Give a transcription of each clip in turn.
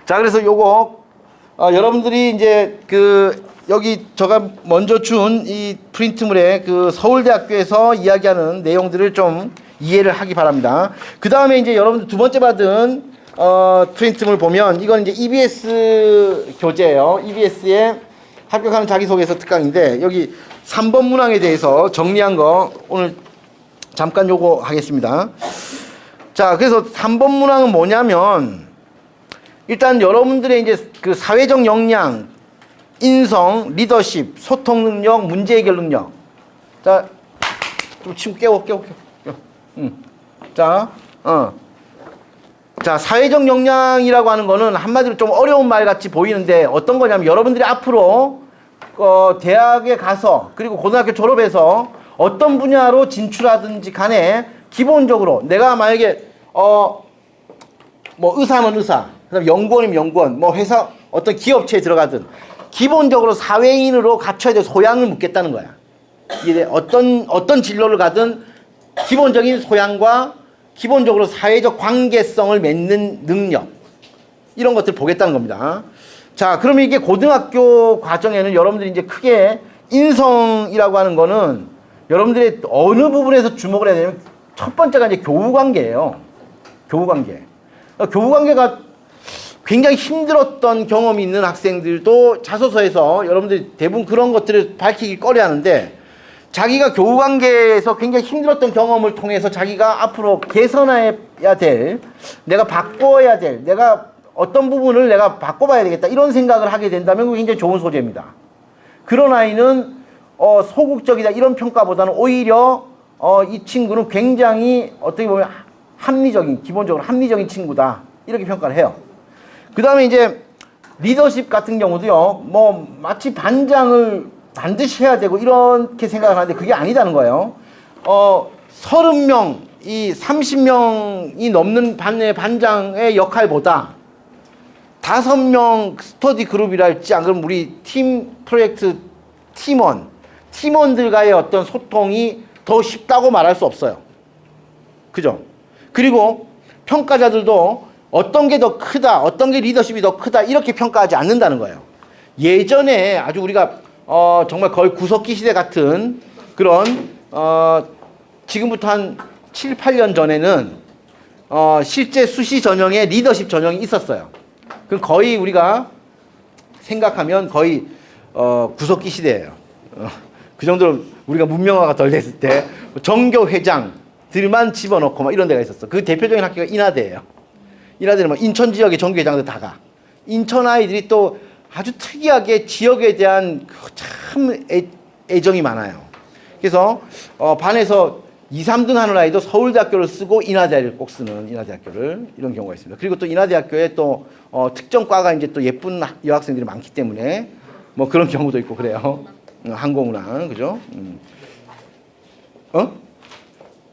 자, 그래서 요거 여러분들이 이제 여기 제가 먼저 준 이 프린트물에 서울대학교에서 이야기하는 내용들을 좀 이해를 하기 바랍니다. 그 다음에 이제 여러분들 두 번째 받은 프린트물 보면 이건 이제 EBS 교재예요. EBS의 합격하는 자기소개서 특강인데 여기 3번 문항에 대해서 정리한 거 오늘 잠깐 요거 하겠습니다. 자, 그래서 3번 문항은 뭐냐면 일단 여러분들의 이제 사회적 역량, 인성, 리더십, 소통 능력, 문제 해결 능력. 자, 좀 친구 깨워. 자, 사회적 역량이라고 하는 거는 한마디로 좀 어려운 말 같이 보이는데 어떤 거냐면 여러분들이 앞으로 대학에 가서 그리고 고등학교 졸업해서 어떤 분야로 진출하든지 간에 기본적으로 내가 만약에 뭐 의사면 의사, 그다음 연구원이면 연구원, 뭐 회사 어떤 기업체에 들어가든 기본적으로 사회인으로 갖춰야 될 소양을 묻겠다는 거야. 이게 어떤 진로를 가든 기본적인 소양과 기본적으로 사회적 관계성을 맺는 능력 이런 것들 보겠다는 겁니다. 자, 그러면 이게 고등학교 과정에는 여러분들이 이제 크게 인성이라고 하는 거는 여러분들이 어느 부분에서 주목을 해야 되냐면 첫 번째가 이제 교우관계예요. 교우관계. 교우관계가 굉장히 힘들었던 경험이 있는 학생들도 자소서에서 여러분들이 대부분 그런 것들을 밝히기 꺼려하는데 자기가 교우관계에서 굉장히 힘들었던 경험을 통해서 자기가 앞으로 개선해야 될, 내가 바꿔야 될, 내가 어떤 부분을 내가 바꿔봐야 되겠다 이런 생각을 하게 된다면 그게 굉장히 좋은 소재입니다. 그런 아이는 소극적이다 이런 평가보다는 오히려 이 친구는 굉장히 어떻게 보면 합리적인, 기본적으로 합리적인 친구다 이렇게 평가를 해요. 그 다음에 이제 리더십 같은 경우도요, 뭐 마치 반장을 반드시 해야 되고 이렇게 생각을 하는데 그게 아니다는 거예요. 30명, 이 30명이 넘는 반의 반장의 역할보다 5명 스터디 그룹이랄지 안 그러면 우리 팀 프로젝트 팀원들과의 어떤 소통이 더 쉽다고 말할 수 없어요. 그죠? 그리고 평가자들도 어떤 게 더 크다, 어떤 게 리더십이 더 크다 이렇게 평가하지 않는다는 거예요. 예전에 아주 우리가 정말 거의 구석기 시대 같은 그런 지금부터 한 7, 8년 전에는 실제 수시 전형에 리더십 전형이 있었어요. 그럼 거의 우리가 생각하면 거의 구석기 시대예요. 그 정도로 우리가 문명화가 덜 됐을 때 정교 회장들만 집어넣고 막 이런 데가 있었어. 그 대표적인 학교가 인하대예요. 인하대는 뭐 인천 지역의 정교 회장들 다 가. 인천 아이들이 또 아주 특이하게 지역에 대한 참 애정이 많아요. 그래서 반에서 2, 3등 하는 아이도 서울대학교를 쓰고 인하대를 꼭 쓰는 인하대학교를 이런 경우가 있습니다. 그리고 또 인하대학교에 또 특정 과가 이제 또 예쁜 여학생들이 많기 때문에 뭐 그런 경우도 있고 그래요. 항공운항 그죠?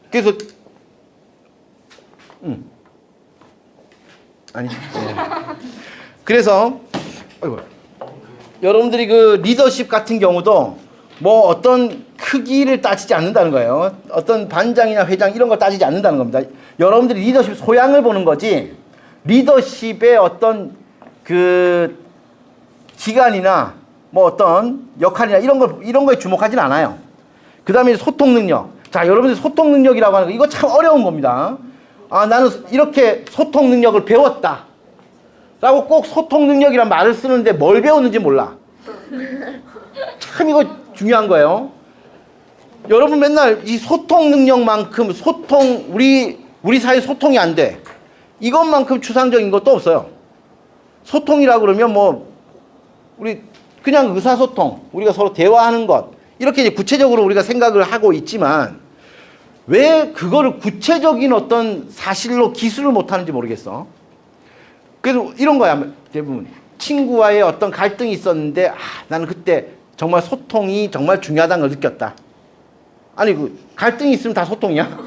그래서 아니 네. 그래서 여러분들이 그 리더십 같은 경우도 뭐 어떤 크기를 따지지 않는다는 거예요. 어떤 반장이나 회장 이런 걸 따지지 않는다는 겁니다. 여러분들이 리더십 소양을 보는 거지 리더십의 어떤 그 기간이나 뭐 어떤 역할이나 이런 거에 주목하진 않아요. 그 다음에 소통 능력. 자, 여러분들 소통 능력이라고 하는 거 이거 참 어려운 겁니다. 아, 나는 이렇게 소통 능력을 배웠다 라고 꼭 소통 능력이란 말을 쓰는데 뭘 배웠는지 몰라. 참 이거 중요한 거예요. 여러분 맨날 이 소통 능력만큼 우리 사이 소통이 안 돼. 이것만큼 추상적인 것도 없어요. 소통이라고 그러면 뭐 우리 그냥 의사소통, 우리가 서로 대화하는 것 이렇게 이제 구체적으로 우리가 생각을 하고 있지만 왜 그거를 구체적인 어떤 사실로 기술을 못하는지 모르겠어. 그래서 이런 거야 대부분. 친구와의 어떤 갈등이 있었는데 나는 그때 정말 소통이 정말 중요하다는 걸 느꼈다. 아니 갈등이 있으면 다 소통이야?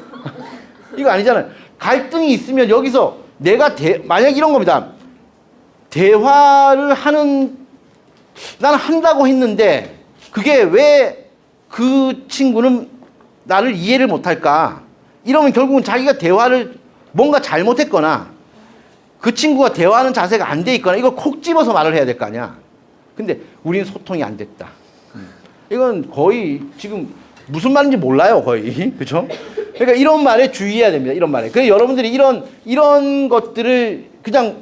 이거 아니잖아요. 갈등이 있으면 여기서 내가 만약 이런 겁니다. 대화를 나는 한다고 했는데 그게 왜 그 친구는 나를 이해를 못할까? 이러면 결국은 자기가 대화를 뭔가 잘못했거나 그 친구가 대화하는 자세가 안 돼 있거나 이걸 콕 집어서 말을 해야 될 거 아니야. 근데 우리는 소통이 안 됐다. 이건 거의 지금 무슨 말인지 몰라요, 거의. 그죠? 그러니까 이런 말에 주의해야 됩니다. 이런 말에. 그래서 여러분들이 이런 것들을 그냥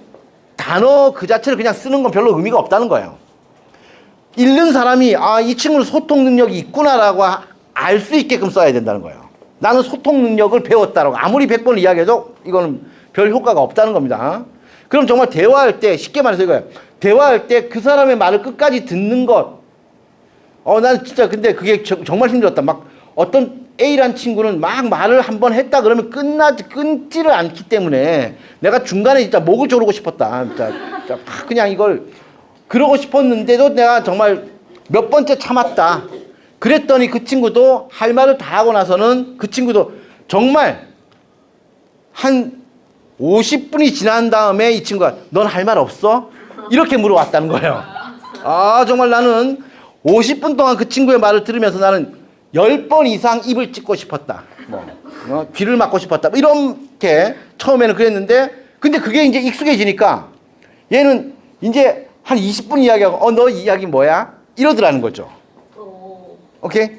단어 그 자체를 그냥 쓰는 건 별로 의미가 없다는 거예요. 읽는 사람이 아, 이 친구는 소통 능력이 있구나라고 알 수 있게끔 써야 된다는 거예요. 나는 소통 능력을 배웠다라고 아무리 100번 이야기해도 이거는 별 효과가 없다는 겁니다. 그럼 정말 대화할 때 쉽게 말해서 이거예요. 대화할 때 그 사람의 말을 끝까지 듣는 것. 나는 진짜 근데 그게 정말 힘들었다. 막 어떤 A란 친구는 막 말을 한번 했다 그러면 끊지를 않기 때문에 내가 중간에 진짜 목을 조르고 싶었다. 진짜 그냥 이걸 그러고 싶었는데도 내가 정말 몇 번째 참았다. 그랬더니 그 친구도 할 말을 다 하고 나서는 그 친구도 정말 한 50분이 지난 다음에 이 친구가 넌 할 말 없어? 이렇게 물어왔다는 거예요. 아, 정말 나는 50분 동안 그 친구의 말을 들으면서 나는 10번 이상 입을 찢고 싶었다. 귀를 막고 싶었다. 이렇게 처음에는 그랬는데 근데 그게 이제 익숙해지니까 얘는 이제 한 20분 이야기하고 너 이야기 뭐야? 이러더라는 거죠. 오케이?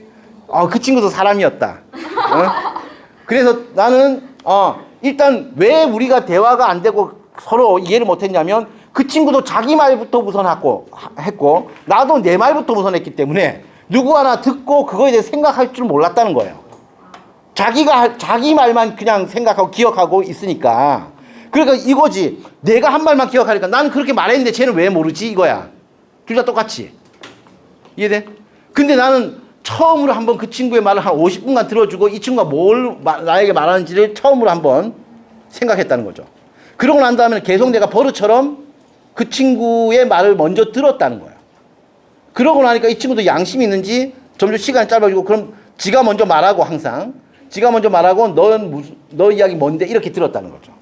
그 친구도 사람이었다. 그래서 나는 일단 왜 우리가 대화가 안 되고 서로 이해를 못 했냐면 그 친구도 자기 말부터 했고 나도 내 말부터 우선했기 때문에 누구 하나 듣고 그거에 대해 생각할 줄 몰랐다는 거예요. 자기 말만 그냥 생각하고 기억하고 있으니까. 그러니까 이거지. 내가 한 말만 기억하니까 나는 그렇게 말했는데 쟤는 왜 모르지? 이거야. 둘 다 똑같이. 이해돼? 근데 나는 처음으로 한번 그 친구의 말을 한 50분간 들어주고 이 친구가 뭘 나에게 말하는지를 처음으로 한번 생각했다는 거죠. 그러고 난 다음에는 계속 내가 버릇처럼 그 친구의 말을 먼저 들었다는 거예요. 그러고 나니까 이 친구도 양심이 있는지 점점 시간이 짧아지고 그럼 지가 먼저 말하고 항상 지가 먼저 말하고 너 이야기 뭔데 이렇게 들었다는 거죠.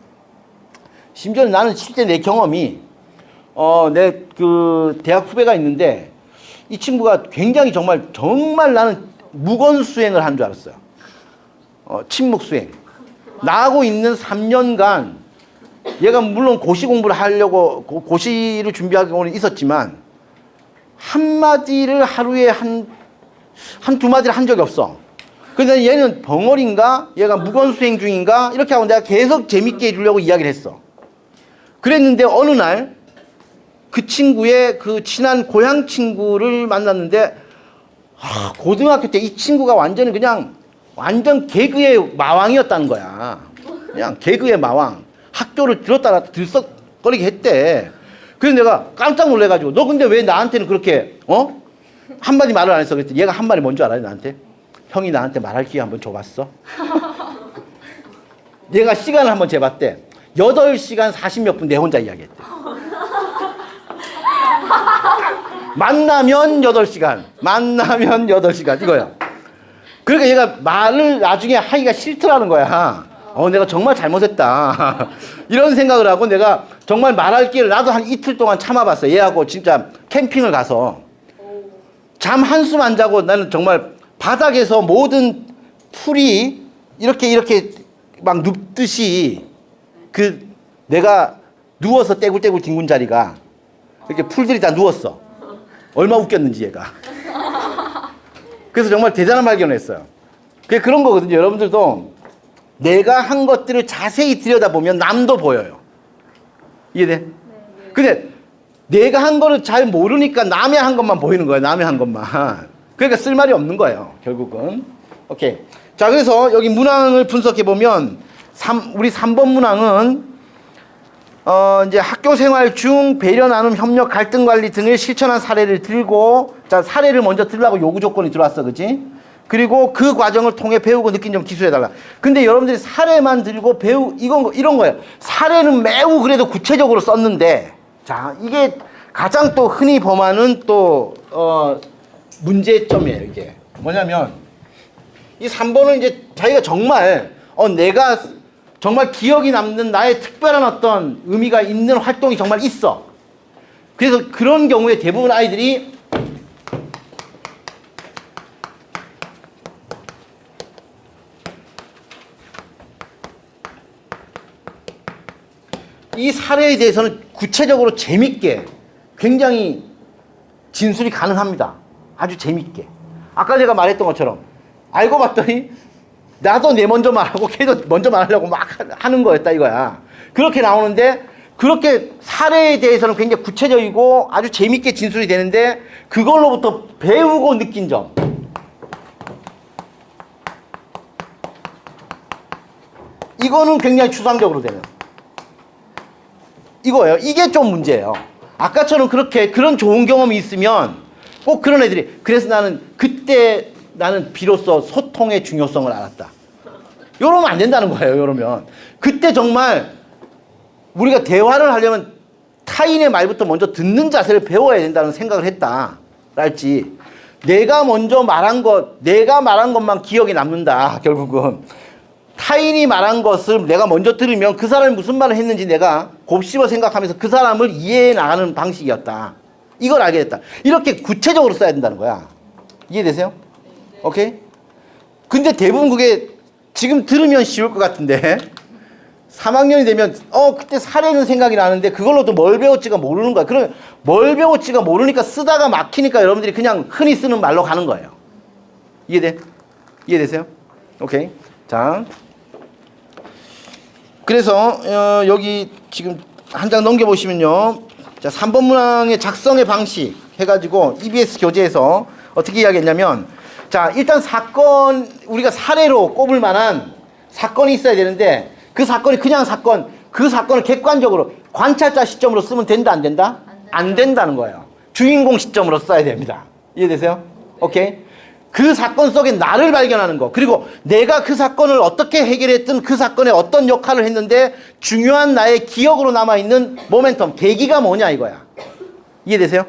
심지어는 나는 실제 내 경험이 내 그 대학 후배가 있는데 이 친구가 굉장히 정말 나는 무건 수행을 한 줄 알았어요. 침묵 수행. 나하고 있는 3년간 얘가 물론 고시 공부를 하려고 고시를 준비하고는 있었지만 한마디를 하루에 한두 마디를 한 적이 없어. 그런데 얘는 벙어리인가? 얘가 무건 수행 중인가? 이렇게 하고 내가 계속 재밌게 해주려고 이야기를 했어. 그랬는데 어느 날 그 친구의 그 친한 고향 친구를 만났는데 고등학교 때 이 친구가 완전 개그의 마왕이었다는 거야. 그냥 개그의 마왕. 학교를 들었다 들썩거리게 했대. 그래서 내가 깜짝 놀래가지고 너 근데 왜 나한테는 그렇게 한마디 말을 안 했어? 그랬더니 얘가 한 말이 뭔지 알아요? 나한테? 형이 나한테 말할 기회 한번 줘봤어? 얘가 시간을 한번 재봤대. 8시간 40몇 분 내 혼자 이야기했대. 만나면 8시간 이거야. 그러니까 얘가 말을 나중에 하기가 싫더라는 거야. 내가 정말 잘못했다. 이런 생각을 하고 내가 정말 말할 기회를 나도 한 이틀 동안 참아봤어. 얘하고 진짜 캠핑을 가서 잠 한숨 안 자고 나는 정말 바닥에서 모든 풀이 이렇게 막 눕듯이 내가 누워서 떼굴떼굴 뒹군 자리가 이렇게 풀들이 다 누웠어. 얼마 웃겼는지 얘가. 그래서 정말 대단한 발견을 했어요. 그게 그런 거거든요. 여러분들도 내가 한 것들을 자세히 들여다보면 남도 보여요. 이해돼? 근데 내가 한 거를 잘 모르니까 남의 한 것만 보이는 거예요. 남의 한 것만. 그러니까 쓸 말이 없는 거예요. 결국은. 오케이. 자, 그래서 여기 문항을 분석해 보면 우리 3번 문항은 이제 학교 생활 중 배려, 나눔, 협력, 갈등 관리 등을 실천한 사례를 들고, 자, 사례를 먼저 들라고 요구 조건이 들어왔어, 그지? 그리고 그 과정을 통해 배우고 느낀 점 기술해달라. 근데 여러분들이 사례만 들고 이런 거예요. 사례는 매우 그래도 구체적으로 썼는데, 자, 이게 가장 또 흔히 범하는 또, 문제점이에요, 이게. 뭐냐면, 이 3번은 이제 자기가 정말, 내가 정말 기억이 남는 나의 특별한 어떤 의미가 있는 활동이 정말 있어. 그래서 그런 경우에 대부분 아이들이 이 사례에 대해서는 구체적으로 재밌게 굉장히 진술이 가능합니다. 아주 재밌게. 아까 제가 말했던 것처럼 알고 봤더니 나도 내 먼저 말하고 걔도 먼저 말하려고 막 하는 거였다 이거야. 그렇게 나오는데 그렇게 사례에 대해서는 굉장히 구체적이고 아주 재밌게 진술이 되는데 그걸로부터 배우고 느낀 점. 이거는 굉장히 추상적으로 되는 이거예요. 이게 좀 문제예요. 아까처럼 그렇게 그런 좋은 경험이 있으면 꼭 그런 애들이 그래서 나는 그때 나는 비로소 소통의 중요성을 알았다. 이러면 안 된다는 거예요. 이러면 그때 정말 우리가 대화를 하려면 타인의 말부터 먼저 듣는 자세를 배워야 된다는 생각을 했다. 랄지 내가 먼저 말한 내가 말한 것만 기억에 남는다. 결국은 타인이 말한 것을 내가 먼저 들으면 그 사람이 무슨 말을 했는지 내가 곱씹어 생각하면서 그 사람을 이해해 나가는 방식이었다. 이걸 알게 됐다. 이렇게 구체적으로 써야 된다는 거야. 이해되세요? 오케이? 근데 대부분 그게 지금 들으면 쉬울 것 같은데 3학년이 되면 그때 사례는 생각이 나는데 그걸로도 뭘 배웠지가 모르는 거야. 그러면 뭘 배웠지가 모르니까 쓰다가 막히니까 여러분들이 그냥 흔히 쓰는 말로 가는 거예요. 이해돼? 이해되세요? 오케이. 자, 그래서 여기 지금 한 장 넘겨보시면요. 자, 3번 문항의 작성의 방식 해가지고 EBS 교재에서 어떻게 이야기했냐면 자, 일단 사건 우리가 사례로 꼽을 만한 사건이 있어야 되는데 그 사건이 그냥 사건 그 사건을 객관적으로 관찰자 시점으로 쓰면 된다 안 된다? 안 된다는 거예요. 주인공 시점으로 써야 됩니다. 이해되세요? 오케이? 그 사건 속에 나를 발견하는 거 그리고 내가 그 사건을 어떻게 해결했든 그 사건에 어떤 역할을 했는데 중요한 나의 기억으로 남아있는 모멘텀 계기가 뭐냐 이거야. 이해되세요?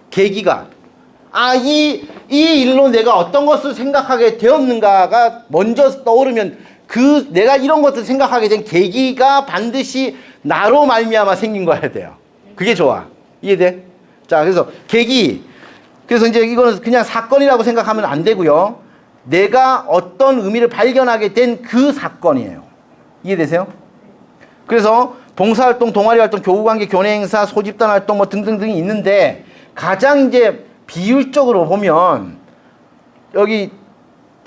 계기가 이 일로 내가 어떤 것을 생각하게 되었는가가 먼저 떠오르면 그 내가 이런 것을 생각하게 된 계기가 반드시 나로 말미암아 생긴 거야 돼요. 그게 좋아. 이해돼? 자, 그래서 계기 그래서 이제 이거는 그냥 사건이라고 생각하면 안 되고요. 내가 어떤 의미를 발견하게 된 그 사건이에요. 이해되세요? 그래서 봉사활동, 동아리활동, 교우관계, 교내행사, 소집단 활동 뭐 등등등이 있는데 가장 이제 비율적으로 보면 여기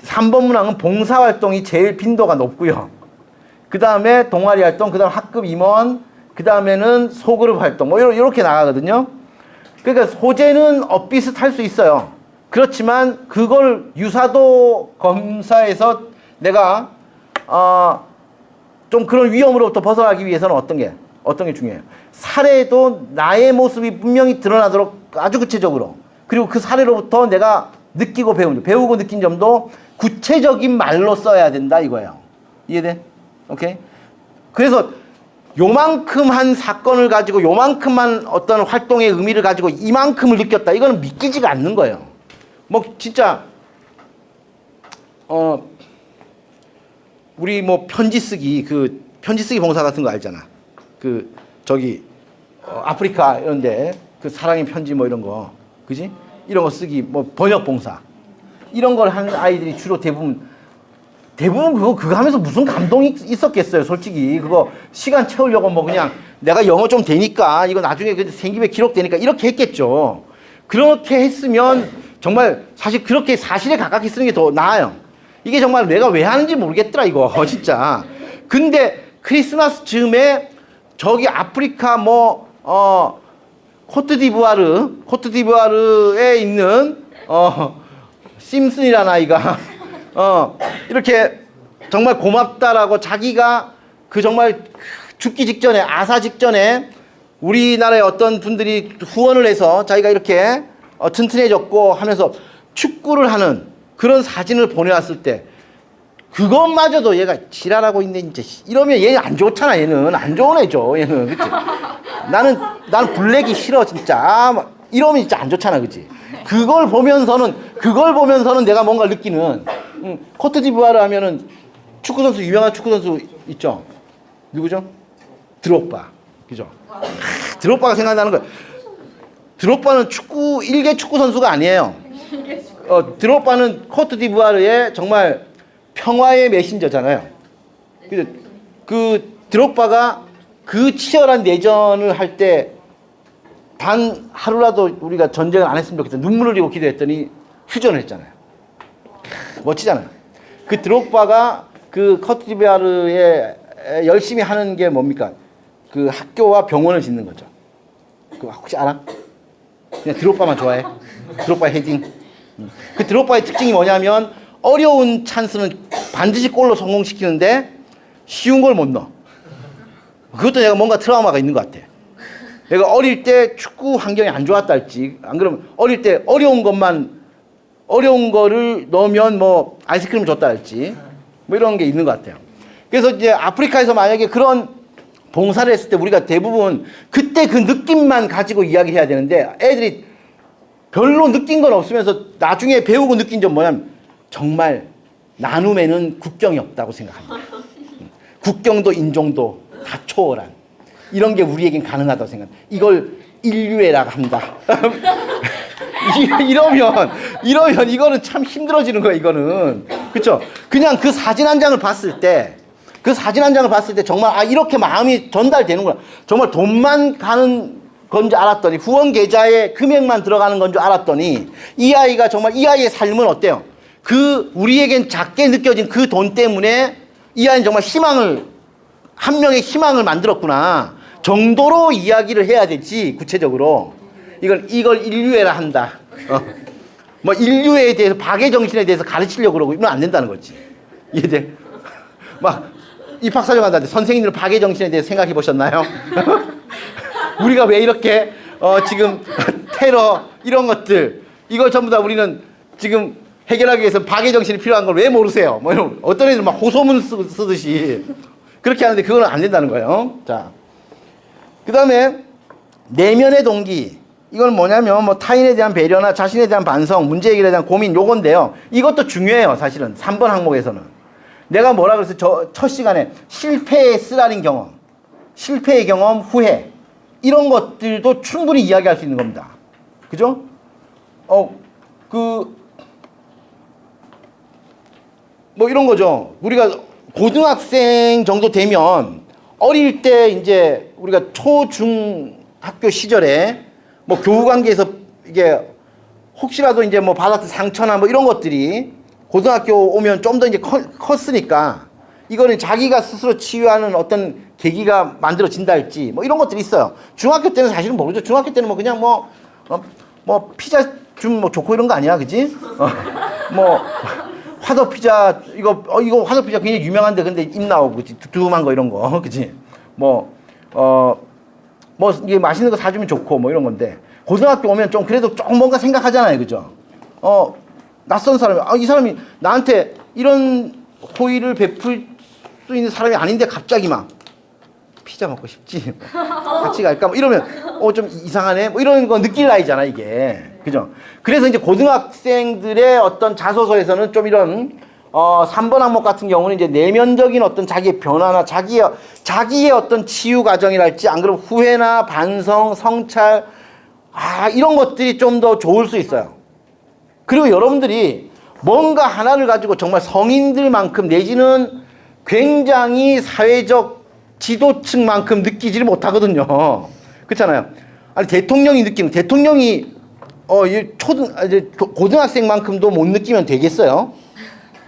3번 문항은 봉사활동이 제일 빈도가 높고요. 그 다음에 동아리활동, 그 다음 학급 임원, 그 다음에는 소그룹 활동 뭐 이렇게 나가거든요. 그러니까 소재는 엇비슷할 수 있어요. 그렇지만 그걸 유사도 검사에서 내가 좀 그런 위험으로부터 벗어나기 위해서는 어떤 게 중요해요. 사례도 나의 모습이 분명히 드러나도록 아주 구체적으로 그리고 그 사례로부터 내가 느끼고 배우고 느낀 점도 구체적인 말로 써야 된다 이거예요. 이해돼? 오케이? 그래서 요만큼 한 사건을 가지고 요만큼만 어떤 활동의 의미를 가지고 이만큼을 느꼈다. 이거는 믿기지가 않는 거예요. 뭐 진짜 우리 뭐 편지 쓰기 봉사 같은 거 알잖아. 아프리카 이런데 그 사랑의 편지 뭐 이런 거 그지? 이런 거 쓰기 뭐 번역 봉사 이런 걸 하는 아이들이 주로 대부분 그거 하면서 무슨 감동이 있었겠어요. 솔직히 그거 시간 채우려고 뭐 그냥 내가 영어 좀 되니까 이거 나중에 생기면 기록되니까 이렇게 했겠죠. 그렇게 했으면 정말 사실 그렇게 사실에 가깝게 쓰는 게 더 나아요. 이게 정말 내가 왜 하는지 모르겠더라 이거 진짜. 근데 크리스마스 즈음에 저기 아프리카 코트디부아르에 있는 심슨이라는 아이가 이렇게 정말 고맙다라고 자기가 그 정말 죽기 직전에 아사 직전에 우리나라의 어떤 분들이 후원을 해서 자기가 이렇게 튼튼해졌고 하면서 축구를 하는 그런 사진을 보내왔을 때 그것마저도 얘가 지랄하고 있네 진짜 이러면 얘는 안 좋잖아. 얘는 안 좋은 애죠. 얘는 그치? 나는 블랙이 싫어 진짜. 이러면 진짜 안 좋잖아. 그치? 그걸 보면서는 내가 뭔가 느끼는 코트디부아르 하면은 유명한 축구선수 있죠? 누구죠? 드록바. 그죠? 드록바가 생각나는 거야. 드록바는 일개 축구 선수가 아니에요. 드록바는 코트디부아르의 정말 평화의 메신저잖아요. 그 드록바가 그 치열한 내전을 할 때 단 하루라도 우리가 전쟁을 안 했으면 좋겠다. 눈물을 흘리고 기도했더니 휴전을 했잖아요. 멋지잖아요. 그 드록바가 그 커트디부아르에 열심히 하는 게 뭡니까? 그 학교와 병원을 짓는 거죠. 그거 혹시 알아? 그냥 드록바만 좋아해. 드록바 헤딩. 그 드록바의 특징이 뭐냐면 어려운 찬스는 반드시 골로 성공시키는데 쉬운 걸 못 넣어. 그것도 내가 뭔가 트라우마가 있는 것 같아. 내가 어릴 때 축구 환경이 안 좋았다 할지, 안 그러면 어릴 때 어려운 거를 넣으면 뭐 아이스크림 줬다 할지, 뭐 이런 게 있는 것 같아요. 그래서 이제 아프리카에서 만약에 그런 봉사를 했을 때 우리가 대부분 그때 그 느낌만 가지고 이야기해야 되는데 애들이 별로 느낀 건 없으면서 나중에 배우고 느낀 점 뭐냐면 정말 나눔에는 국경이 없다고 생각합니다. 국경도 인종도 다 초월한 이런 게 우리에겐 가능하다고 생각합니다. 이걸 인류애라고 한다. 이러면 이거는 참 힘들어지는 거야, 이거는. 그쵸? 그냥 그 사진 한 장을 봤을 때 정말, 이렇게 마음이 전달되는구나. 정말 돈만 가는 건 줄 알았더니, 후원 계좌에 금액만 들어가는 건 줄 알았더니, 이 아이가 정말, 이 아이의 삶은 어때요? 우리에겐 작게 느껴진 그 돈 때문에 이 아이는 정말 한 명의 희망을 만들었구나. 정도로 이야기를 해야 되지, 구체적으로. 이걸 인류애라 한다. 뭐 인류애에 대해서, 박애 정신에 대해서 가르치려고 그러고 이러면 안 된다는 거지. 이해돼? 막 입학사정 한다는데 선생님들은 박애 정신에 대해서 생각해 보셨나요? 우리가 왜 이렇게 지금 테러 이런 것들 이걸 전부 다 우리는 지금 해결하기 위해서 박애 정신이 필요한 걸 왜 모르세요? 뭐 이런 어떤 애들은 막 호소문 쓰듯이 그렇게 하는데 그건 안 된다는 거예요. 자, 그 다음에 내면의 동기. 이건 뭐냐면 뭐 타인에 대한 배려나 자신에 대한 반성, 문제 해결에 대한 고민 요건데요. 이것도 중요해요, 사실은. 3번 항목에서는. 내가 뭐라 그랬어요? 첫 시간에 실패의 쓰라린 경험, 실패의 경험, 후회 이런 것들도 충분히 이야기할 수 있는 겁니다. 그죠? 뭐 이런 거죠. 우리가 고등학생 정도 되면 어릴 때 이제 우리가 초중학교 시절에 뭐 교우 관계에서 이게 혹시라도 이제 뭐 받았던 상처나 뭐 이런 것들이 고등학교 오면 좀 더 이제 컸으니까 이거는 자기가 스스로 치유하는 어떤 계기가 만들어진다 할지 뭐 이런 것들이 있어요. 중학교 때는 사실은 모르죠. 중학교 때는 뭐 그냥 뭐 피자 좀 뭐 좋고 이런 거 아니야, 그지? 뭐 화덕 피자 이거 화덕 피자 굉장히 유명한데 근데 입 나오고 그치? 두툼한 거 이런 거, 그지? 뭐 이게 맛있는 거 사주면 좋고 뭐 이런 건데 고등학교 오면 좀 그래도 좀 뭔가 생각하잖아요, 그죠? 낯선 사람이 이 사람이 나한테 이런 호의를 베풀 수 있는 사람이 아닌데 갑자기 막 피자 먹고 싶지? 같이 갈까? 뭐 이러면 좀 이상하네? 뭐 이런 거 느낄 나이잖아, 이게. 그죠? 그래서 이제 고등학생들의 어떤 자소서에서는 좀 이런 3번 항목 같은 경우는 이제 내면적인 어떤 자기의 변화나 자기의 어떤 치유 과정이랄지 안 그러면 후회나 반성, 성찰 이런 것들이 좀 더 좋을 수 있어요. 그리고 여러분들이 뭔가 하나를 가지고 정말 성인들만큼 내지는 굉장히 사회적 지도층만큼 느끼지를 못하거든요. 그렇잖아요. 아니 대통령이 고등학생만큼도 못 느끼면 되겠어요?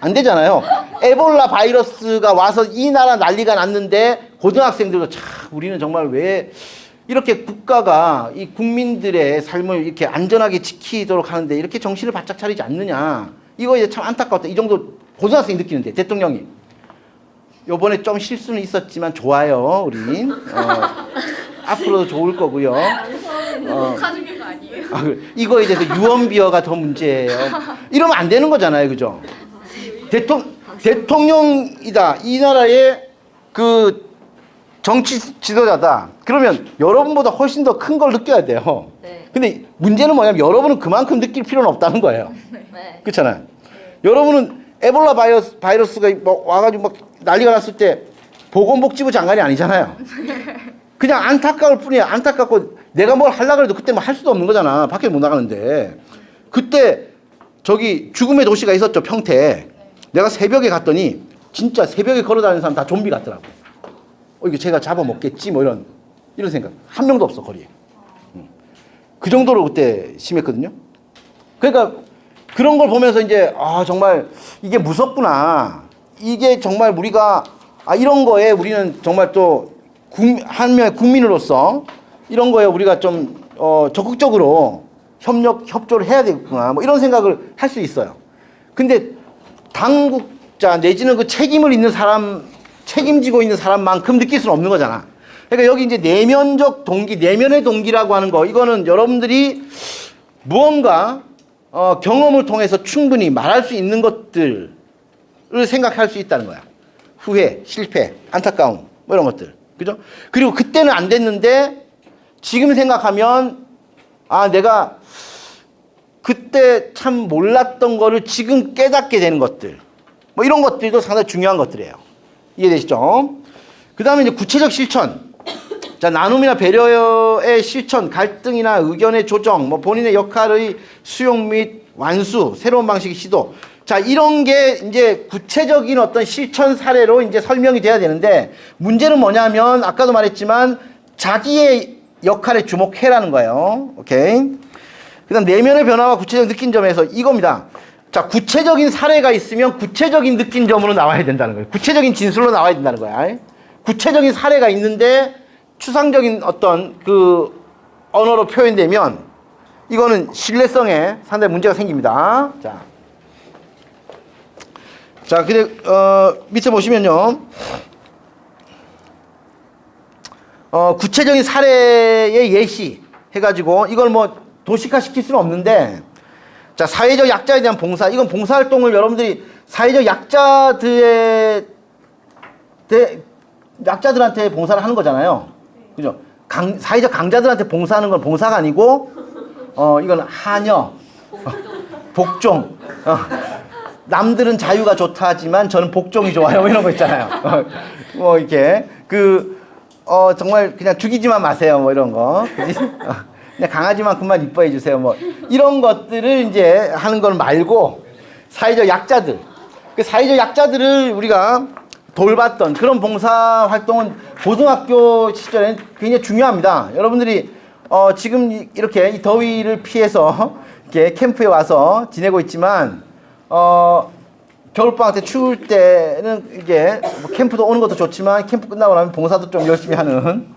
안 되잖아요. 에볼라 바이러스가 와서 이 나라 난리가 났는데 고등학생들도 참 우리는 정말 왜 이렇게 국가가 이 국민들의 삶을 이렇게 안전하게 지키도록 하는데 이렇게 정신을 바짝 차리지 않느냐. 이거 이제 참 안타까웠다. 이 정도 고등학생이 느끼는데 대통령이 요번에 좀 실수는 있었지만 좋아요, 우린. 앞으로도 좋을 거고요. 녹화중인 거 아니에요? 이거에 대해서 유언비어가 더 문제예요. 이러면 안 되는 거잖아요, 그죠? 대통령이다. 이 나라의 그 정치 지도자다. 그러면 여러분보다 훨씬 더 큰 걸 느껴야 돼요. 네. 근데 문제는 뭐냐면 여러분은 그만큼 느낄 필요는 없다는 거예요. 네. 그렇잖아요. 여러분은 에볼라 바이러스가 뭐 와가지고 막 난리가 났을 때 보건복지부 장관이 아니잖아요. 그냥 안타까울 뿐이야. 안타깝고 내가 뭘 하려고 해도 그때 뭐 할 수도 없는 거잖아. 밖에 못 나가는데. 그때 저기 죽음의 도시가 있었죠, 평택. 내가 새벽에 갔더니 진짜 새벽에 걸어다니는 사람 다 좀비 같더라고. 이거 제가 잡아먹겠지 뭐 이런 생각. 한 명도 없어 거리에. 그 정도로 그때 심했거든요. 그러니까 그런 걸 보면서 이제 정말 이게 무섭구나. 이게 정말 우리가 이런 거에 우리는 정말 또 한 명의 국민으로서 이런 거에 우리가 좀 적극적으로 협조를 해야 되겠구나. 뭐 이런 생각을 할 수 있어요. 근데 당국자 내지는 그 책임을 있는 사람, 책임지고 있는 사람만큼 느낄 수는 없는 거잖아. 그러니까 여기 이제 내면적 동기, 내면의 동기라고 하는 거, 이거는 여러분들이 무언가 경험을 통해서 충분히 말할 수 있는 것들을 생각할 수 있다는 거야. 후회, 실패, 안타까움, 뭐 이런 것들. 그죠? 그리고 그때는 안 됐는데 지금 생각하면 내가 그때 참 몰랐던 거를 지금 깨닫게 되는 것들. 뭐 이런 것들도 상당히 중요한 것들이에요. 이해되시죠? 그 다음에 이제 구체적 실천. 자, 나눔이나 배려의 실천, 갈등이나 의견의 조정, 뭐 본인의 역할의 수용 및 완수, 새로운 방식의 시도. 자, 이런 게 이제 구체적인 어떤 실천 사례로 이제 설명이 돼야 되는데, 문제는 뭐냐면, 아까도 말했지만, 자기의 역할에 주목해라는 거예요. 오케이? 그 다음, 내면의 변화와 구체적 느낀 점에서 이겁니다. 자, 구체적인 사례가 있으면 구체적인 느낀 점으로 나와야 된다는 거예요. 구체적인 진술로 나와야 된다는 거야. 구체적인 사례가 있는데, 추상적인 어떤 그 언어로 표현되면, 이거는 신뢰성에 상당히 문제가 생깁니다. 자, 근데, 밑에 보시면요. 구체적인 사례의 예시 해가지고, 이걸 뭐 도식화 시킬 수는 없는데, 자, 사회적 약자에 대한 봉사. 이건 봉사활동을 여러분들이 사회적 약자들한테 봉사를 하는 거잖아요. 그죠? 사회적 강자들한테 봉사하는 건 봉사가 아니고, 이건 하녀, 복종. 남들은 자유가 좋다 하지만 저는 복종이 좋아요. 뭐 이런 거 있잖아요. 뭐 이렇게 정말 그냥 죽이지만 마세요. 뭐 이런 거. 그지? 그냥 강아지만큼만 이뻐해 주세요. 뭐 이런 것들을 이제 하는 건 말고 사회적 약자들. 그 사회적 약자들을 우리가 돌봤던 그런 봉사 활동은 고등학교 시절엔 굉장히 중요합니다. 여러분들이 지금 이렇게 이 더위를 피해서 이렇게 캠프에 와서 지내고 있지만 겨울방학 때 추울 때는 이게 뭐 캠프도 오는 것도 좋지만 캠프 끝나고 나면 봉사도 좀 열심히 하는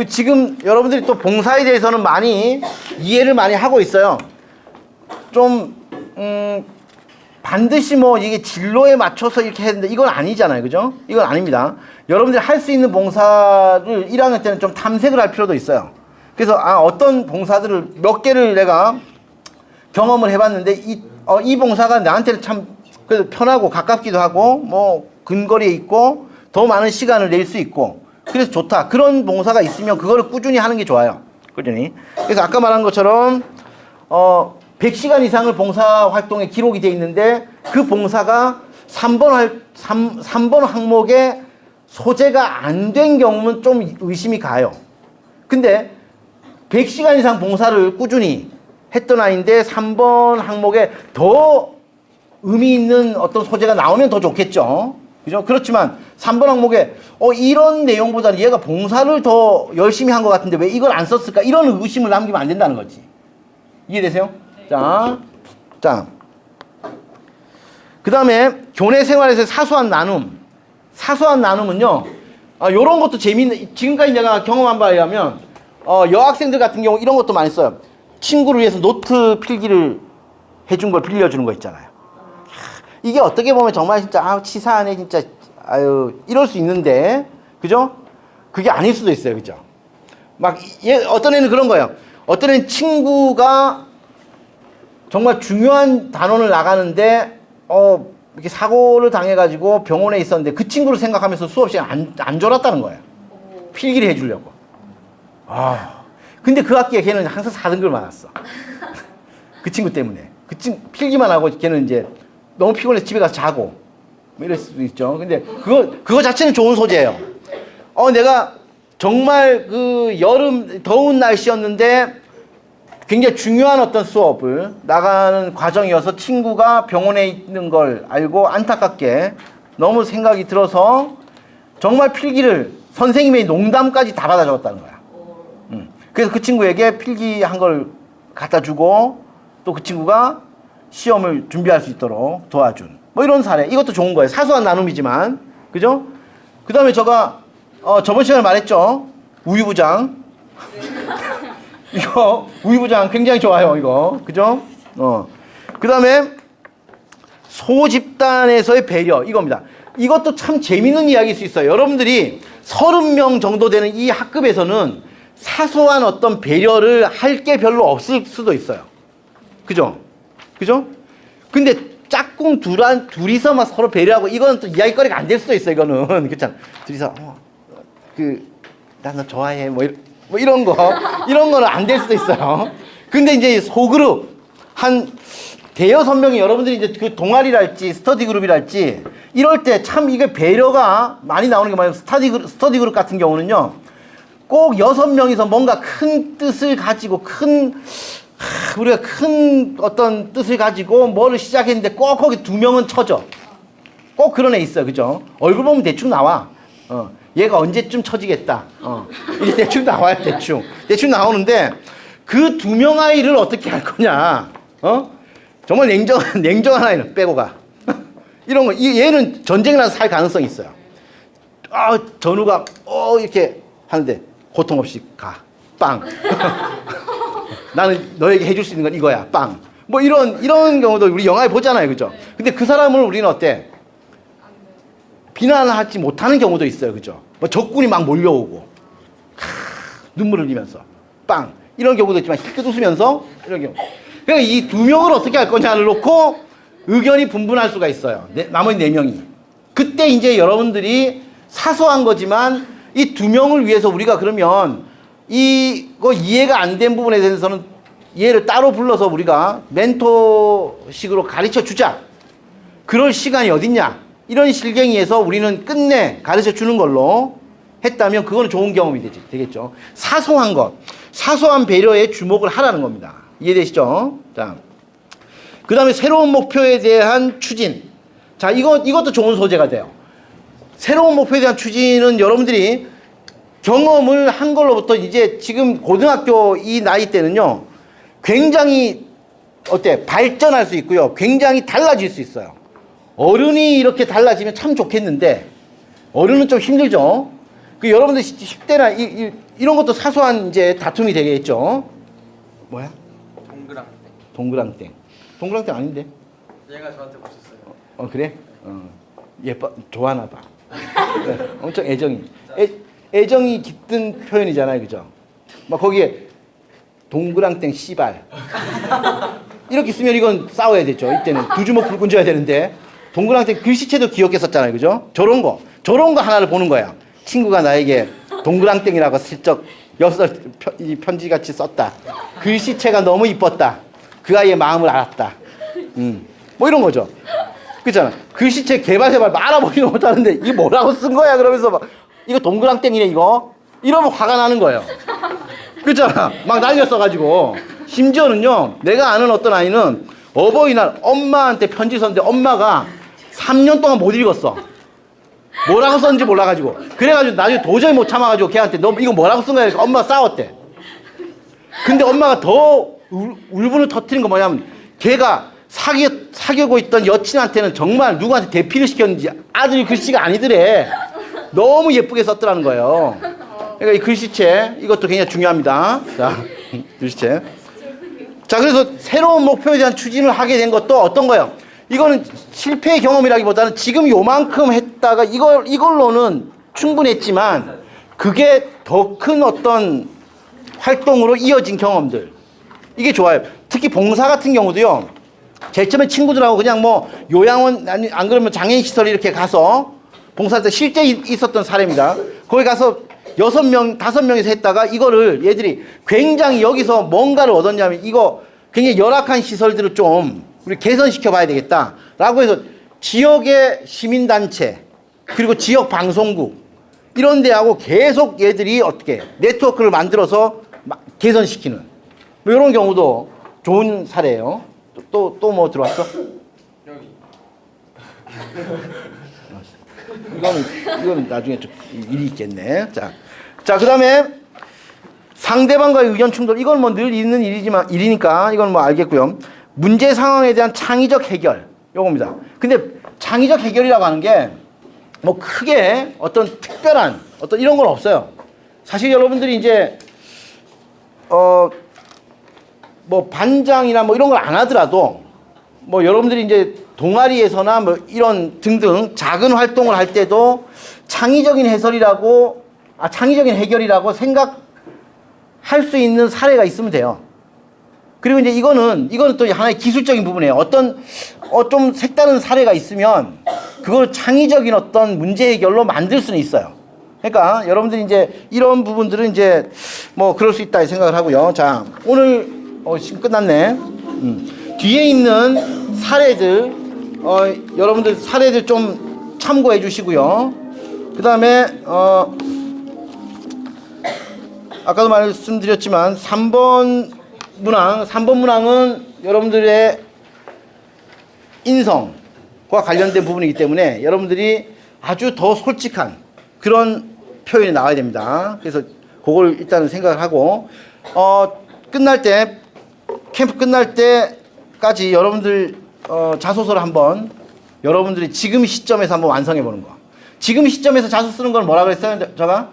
지금 여러분들이 또 봉사에 대해서는 많이 이해를 많이 하고 있어요. 좀 반드시 뭐 이게 진로에 맞춰서 이렇게 해야 되는데 이건 아니잖아요. 그죠? 이건 아닙니다. 여러분들이 할 수 있는 봉사를 1학년 때는 좀 탐색을 할 필요도 있어요. 그래서 어떤 봉사들을 몇 개를 내가 경험을 해봤는데 이 봉사가 나한테는 참 그래도 편하고 가깝기도 하고 뭐 근거리에 있고 더 많은 시간을 낼 수 있고 그래서 좋다. 그런 봉사가 있으면 그거를 꾸준히 하는 게 좋아요. 꾸준히. 그래서 아까 말한 것처럼 100시간 이상을 봉사 활동에 기록이 돼 있는데 그 봉사가 3번 항목에 소재가 안 된 경우는 좀 의심이 가요. 근데 100시간 이상 봉사를 꾸준히 했던 아이인데 3번 항목에 더 의미 있는 어떤 소재가 나오면 더 좋겠죠. 그죠? 그렇지만 3번 항목에 이런 내용보다는 얘가 봉사를 더 열심히 한 것 같은데 왜 이걸 안 썼을까? 이런 의심을 남기면 안 된다는 거지. 이해되세요? 네. 자. 그 다음에 교내 생활에서의 사소한 나눔. 사소한 나눔은요. 요런 것도 재미있는, 지금까지 내가 경험한 바에 의하면 여학생들 같은 경우 이런 것도 많이 써요. 친구를 위해서 노트 필기를 해준 걸 빌려주는 거 있잖아요. 이게 어떻게 보면 정말 진짜 치사하네 진짜 이럴 수 있는데 그죠? 그게 아닐 수도 있어요. 그죠? 막 어떤 애는 그런 거예요. 어떤 애는 친구가 정말 중요한 단원을 나가는데 이렇게 사고를 당해가지고 병원에 있었는데 그 친구를 생각하면서 수업 시간 안 졸았다는 거예요. 필기를 해주려고. 근데 그 학기에 걔는 항상 4등급을 맞았어. 그 친구 때문에. 그 친구 필기만 하고 걔는 이제 너무 피곤해서 집에 가서 자고 뭐 이럴 수도 있죠. 근데 그거 자체는 좋은 소재예요. 내가 정말 그 여름 더운 날씨였는데 굉장히 중요한 어떤 수업을 나가는 과정이어서 친구가 병원에 있는 걸 알고 안타깝게 너무 생각이 들어서 정말 필기를 선생님의 농담까지 다 받아 적었다는 거야. 그래서 그 친구에게 필기한 걸 갖다 주고 또 그 친구가 시험을 준비할 수 있도록 도와준 뭐 이런 사례. 이것도 좋은 거예요. 사소한 나눔이지만 그죠? 그 다음에 저가 저번 시간에 말했죠. 우유부장. 이거 우유부장 굉장히 좋아요. 이거 그죠? 그 다음에 소집단에서의 배려 이겁니다. 이것도 참 재밌는 이야기일 수 있어요. 여러분들이 30명 정도 되는 이 학급에서는 사소한 어떤 배려를 할 게 별로 없을 수도 있어요. 그죠? 그죠? 근데 짝꿍 둘이서 막 서로 배려하고 이거는 또 이야기거리가 안 될 수도 있어요. 이거는 그렇잖아. 둘이서 나 너 좋아해 뭐 이런 거는 안 될 수도 있어요. 근데 이제 소그룹 한 대여섯 명이 여러분들이 이제 그 동아리랄지 스터디 그룹이랄지 이럴 때 참 이게 배려가 많이 나오는 게 뭐냐면 스터디 그룹 같은 경우는요. 꼭 6명이서 뭔가 큰 뜻을 가지고 우리가 큰 어떤 뜻을 가지고 뭐를 시작했는데 꼭 거기 2명은 쳐져. 꼭 그런 애 있어요. 그죠? 얼굴 보면 대충 나와. 얘가 언제쯤 쳐지겠다. 이게 대충 나와요. 대충 나오는데 그 2명 아이를 어떻게 할 거냐. 정말 냉정한 아이는 빼고 가. 이런 거, 얘는 전쟁이 나서 살 가능성이 있어요. 전우가, 이렇게 하는데, 고통 없이 가. 빵. 나는 너에게 해줄 수 있는 건 이거야. 빵. 뭐 이런 경우도 우리 영화에 보잖아요. 그죠? 근데 그 사람을 우리는 어때? 비난하지 못하는 경우도 있어요. 그죠? 뭐 적군이 막 몰려오고, 눈물을 흘리면서, 빵. 이런 경우도 있지만, 힐끗 웃으면서, 이런 경우. 그러니까 이 2명을 어떻게 할 거냐를 놓고 의견이 분분할 수가 있어요. 나머지 4명이. 그때 이제 여러분들이 사소한 거지만 이 2명을 위해서 우리가 그러면 이거 이해가 안 된 부분에 대해서는 얘를 따로 불러서 우리가 멘토식으로 가르쳐 주자. 그럴 시간이 어딨냐. 이런 실갱이에서 우리는 끝내 가르쳐 주는 걸로 했다면 그거는 좋은 경험이 되겠죠. 사소한 것. 사소한 배려에 주목을 하라는 겁니다. 이해되시죠? 자, 그 다음에 새로운 목표에 대한 추진. 자, 이것도 좋은 소재가 돼요. 새로운 목표에 대한 추진은 여러분들이 경험을 한 걸로부터 이제 지금 고등학교 이 나이 때는요, 굉장히, 발전할 수 있고요. 굉장히 달라질 수 있어요. 어른이 이렇게 달라지면 참 좋겠는데, 어른은 좀 힘들죠? 여러분들 10대나 이런 것도 사소한 이제 다툼이 되겠죠? 뭐야? 동그랑땡. 동그랑땡 아닌데? 얘가 저한테 보셨어요. 그래? 예뻐, 좋아하나 봐. 네, 엄청 애정이 깃든 표현이잖아요. 그죠? 막 거기에 동그랑땡 씨발. 이렇게 쓰면 이건 싸워야 되죠. 이때는 2주먹 불 끈져야 되는데 동그랑땡 글씨체도 귀엽게 썼잖아요. 그죠? 저런 거 하나를 보는 거야. 친구가 나에게 동그랑땡이라고 슬쩍 편지같이 썼다. 글씨체가 너무 이뻤다. 그 아이의 마음을 알았다. 뭐 이런 거죠. 그렇잖아. 글씨체 개발해발 알아보지도 못하는데 이게 뭐라고 쓴 거야? 그러면서 막 이거 동그랑땡이네 이거. 이러면 화가 나는 거예요. 그렇잖아. 막 날려 써가지고. 심지어는요. 내가 아는 어떤 아이는 어버이날 엄마한테 편지 썼는데 엄마가 3년 동안 못 읽었어. 뭐라고 썼는지 몰라가지고. 그래가지고 나중에 도저히 못 참아가지고 걔한테 너 이거 뭐라고 쓴 거야? 엄마가 싸웠대. 근데 엄마가 더 울분을 터뜨린 거 뭐냐면 걔가 사귀고 있던 여친한테는 정말 누구한테 대피를 시켰는지 아들이 글씨가 아니더래. 너무 예쁘게 썼더라는 거예요. 그러니까 이 글씨체 이것도 굉장히 중요합니다. 자, 글씨체. 자, 그래서 새로운 목표에 대한 추진을 하게 된 것도 어떤 거예요? 이거는 실패의 경험이라기보다는 지금 요만큼 했다가 이걸로는 충분했지만 그게 더 큰 어떤 활동으로 이어진 경험들. 이게 좋아요. 특히 봉사 같은 경우도요. 제일 처음에 친구들하고 그냥 뭐 요양원 아니 안 그러면 장애인 시설 이렇게 가서 봉사할 때 실제 있었던 사례입니다. 거기 가서 6명, 5명이서 했다가 이거를 얘들이 굉장히 여기서 뭔가를 얻었냐면 이거 굉장히 열악한 시설들을 좀 우리 개선시켜 봐야 되겠다라고 해서 지역의 시민단체 그리고 지역 방송국 이런 데하고 계속 얘들이 어떻게 네트워크를 만들어서 개선시키는 뭐 이런 경우도 좋은 사례예요. 또 뭐 들어왔어? 여기. 이거는 나중에 좀 일이 있겠네. 자, 그다음에 상대방과의 의견 충돌. 이건 뭐 늘 있는 일이니까 이건 뭐 알겠고요. 문제 상황에 대한 창의적 해결. 요겁니다. 근데 창의적 해결이라고 하는 게 뭐 크게 어떤 특별한 어떤 이런 건 없어요. 사실 여러분들이 이제 뭐 반장이나 뭐 이런 걸 안 하더라도 뭐 여러분들이 이제 동아리에서나 뭐 이런 등등 작은 활동을 할 때도 창의적인 해결이라고 생각할 수 있는 사례가 있으면 돼요. 그리고 이제 이거는 또 하나의 기술적인 부분이에요. 좀 색다른 사례가 있으면 그걸 창의적인 어떤 문제 해결로 만들 수는 있어요. 그러니까 여러분들이 이제 이런 부분들은 이제 뭐 그럴 수 있다 생각을 하고요. 자, 오늘 지금 끝났네. 뒤에 있는 사례들 여러분들 사례들 좀 참고해 주시고요. 그 다음에 아까도 말씀드렸지만 3번 문항은 여러분들의 인성과 관련된 부분이기 때문에 여러분들이 아주 더 솔직한 그런 표현이 나와야 됩니다. 그래서 그걸 일단은 생각을 하고 캠프 끝날 때까지 여러분들 자소서를 한번 여러분들이 지금 시점에서 한번 완성해 보는 거. 지금 시점에서 자소 쓰는 건 뭐라 그랬어요? 제가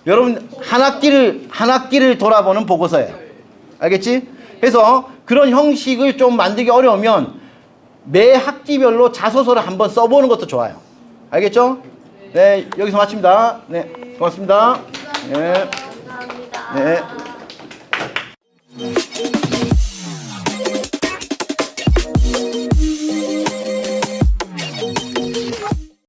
여러분 한 학기를 돌아보는 보고서예요. 알겠지? 그래서 그런 형식을 좀 만들기 어려우면 매 학기별로 자소서를 한번 써보는 것도 좋아요. 알겠죠? 네, 여기서 마칩니다. 네, 고맙습니다. 네. 감사합니다. 네.